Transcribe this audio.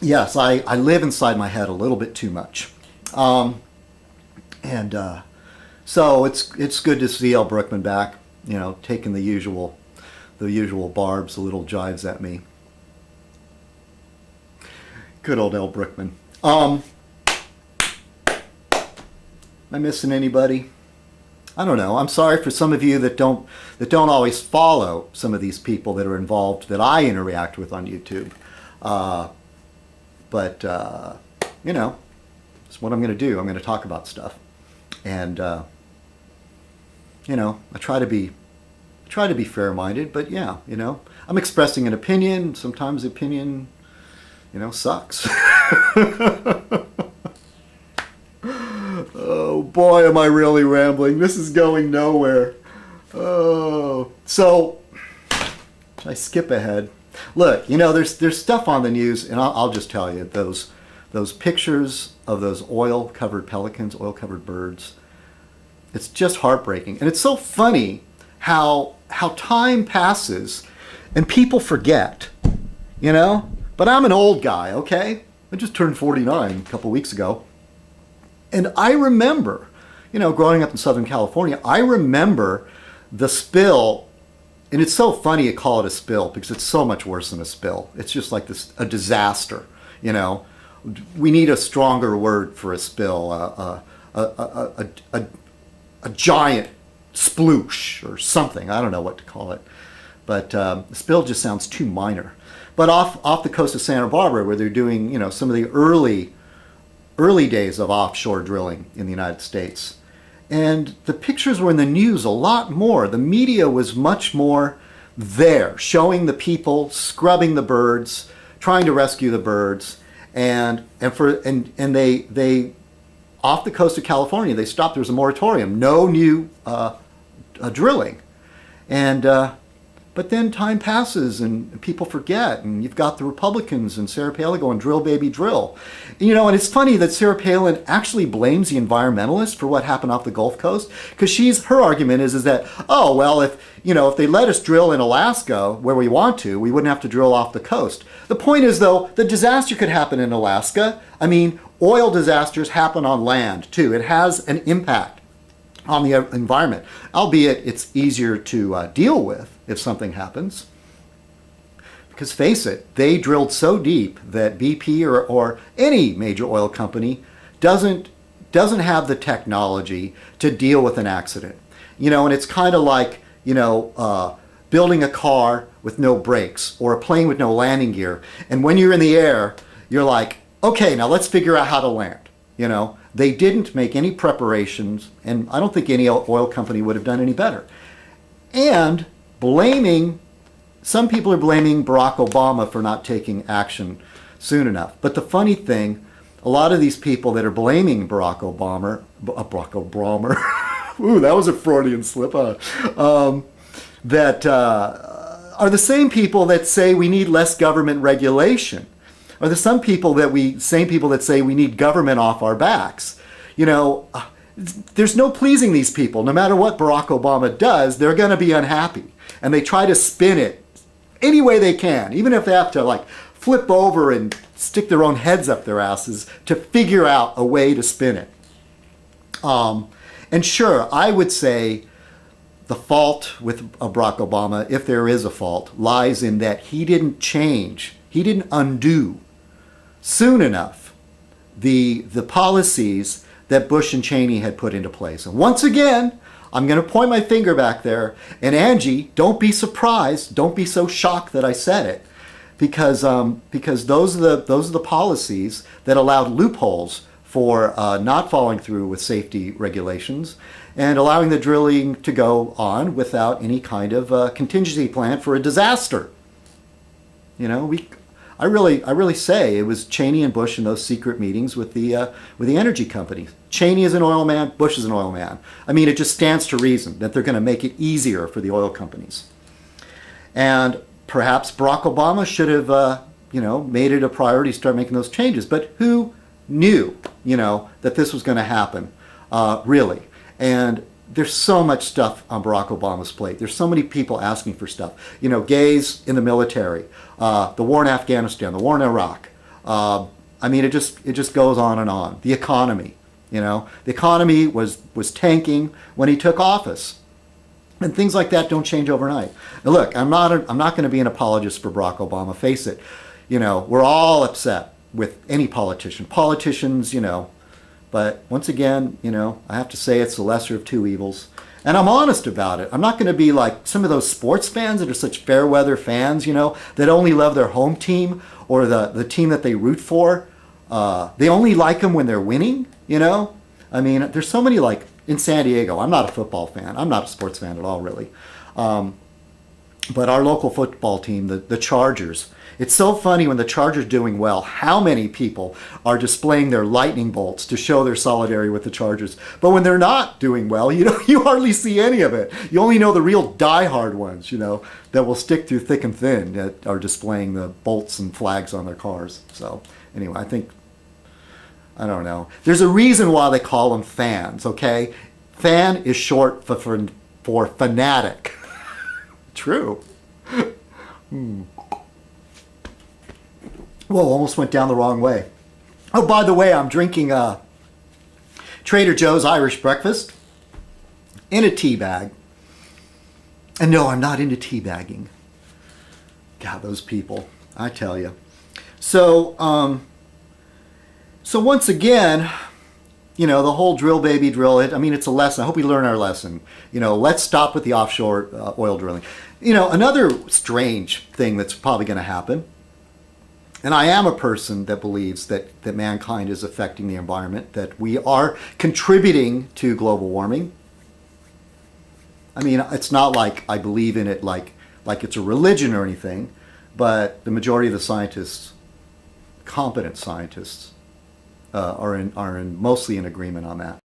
yes, I live inside my head a little bit too much. And so it's good to see El Brookman back, taking the usual barbs, the little jives at me. Good old El Brookman. Am I missing anybody? I don't know. I'm sorry for some of you that don't always follow some of these people that are involved that I interact with on YouTube. But it's what I'm going to do. I'm going to talk about stuff, and I try to be fair-minded. But yeah, I'm expressing an opinion. Sometimes the opinion, sucks. Oh boy, am I really rambling. This is going nowhere. Oh, so I skip ahead. Look, there's stuff on the news, and I'll just tell you, those pictures of those oil-covered pelicans, oil-covered birds, it's just heartbreaking. And it's so funny how time passes and people forget, But I'm an old guy, okay? I just turned 49 a couple weeks ago. And I remember, growing up in Southern California, I remember the spill. And it's so funny to call it a spill because it's so much worse than a spill. It's just like a disaster, We need a stronger word for a spill, a giant sploosh or something. I don't know what to call it. But spill just sounds too minor. But off the coast of Santa Barbara, where they're doing, some of the early days of offshore drilling in the United States. And the pictures were in the news a lot more. The media was much more there, showing the people scrubbing the birds, trying to rescue the birds, and they off the coast of California, they stopped. There was a moratorium, no new drilling, and but then time passes and people forget, and you've got the Republicans and Sarah Palin going, drill, baby, drill. And it's funny that Sarah Palin actually blames the environmentalists for what happened off the Gulf Coast, because her argument is that, oh, well, if they let us drill in Alaska where we want to, we wouldn't have to drill off the coast. The point is, though, the disaster could happen in Alaska. I mean, oil disasters happen on land, too. It has an impact on the environment, albeit it's easier to deal with if something happens. Because face it, they drilled so deep that BP or any major oil company doesn't have the technology to deal with an accident. And it's kind of like, building a car with no brakes or a plane with no landing gear. And when you're in the air, you're like, okay, now let's figure out how to land. They didn't make any preparations, and I don't think any oil company would have done any better. And some people are blaming Barack Obama for not taking action soon enough. But the funny thing, a lot of these people that are blaming Barack Obama, ooh, that was a Freudian slip, that are the same people that say we need less government regulation. Are the same people that say we need government off our backs. There's no pleasing these people. No matter what Barack Obama does, they're going to be unhappy. And they try to spin it any way they can, even if they have to flip over and stick their own heads up their asses to figure out a way to spin it. And sure, I would say the fault with Barack Obama, if there is a fault, lies in that he didn't change, he didn't undo soon enough the policies that Bush and Cheney had put into place. And once again, I'm going to point my finger back there, and Angie, don't be surprised, don't be so shocked that I said it, because those are the policies that allowed loopholes for not following through with safety regulations and allowing the drilling to go on without any kind of contingency plan for a disaster. I really say it was Cheney and Bush in those secret meetings with the energy companies. Cheney is an oil man, Bush is an oil man. I mean, it just stands to reason that they're going to make it easier for the oil companies. And perhaps Barack Obama should have, made it a priority to start making those changes. But who knew, that this was going to happen, really? And there's so much stuff on Barack Obama's plate. There's so many people asking for stuff. Gays in the military, the war in Afghanistan, the war in Iraq, I mean, it just goes on and on. The economy, the economy was tanking when he took office. And things like that don't change overnight. Now look, I'm not going to be an apologist for Barack Obama. Face it, we're all upset with any politician. Politicians, but once again, I have to say it's the lesser of two evils. And I'm honest about it. I'm not going to be like some of those sports fans that are such fair weather fans, that only love their home team or the team that they root for. They only like them when they're winning, I mean, there's so many, like in San Diego. I'm not a football fan. I'm not a sports fan at all, really. But our local football team, the Chargers, it's so funny when the Chargers are doing well, how many people are displaying their lightning bolts to show their solidarity with the Chargers. But when they're not doing well, you hardly see any of it. You only know the real diehard ones, that will stick through thick and thin, that are displaying the bolts and flags on their cars. So anyway, I don't know. There's a reason why they call them fans, okay? Fan is short for fanatic. True. Whoa, almost went down the wrong way. Oh, by the way, I'm drinking Trader Joe's Irish breakfast in a tea bag. And no, I'm not into tea bagging. God, those people, I tell you. So once again, the whole drill baby drill it. I mean, it's a lesson. I hope we learn our lesson. Let's stop with the offshore oil drilling. Another strange thing that's probably going to happen, and I am a person that believes that mankind is affecting the environment, that we are contributing to global warming. I mean, it's not like I believe in it like it's a religion or anything, but the majority of the scientists, competent scientists, are mostly in agreement on that.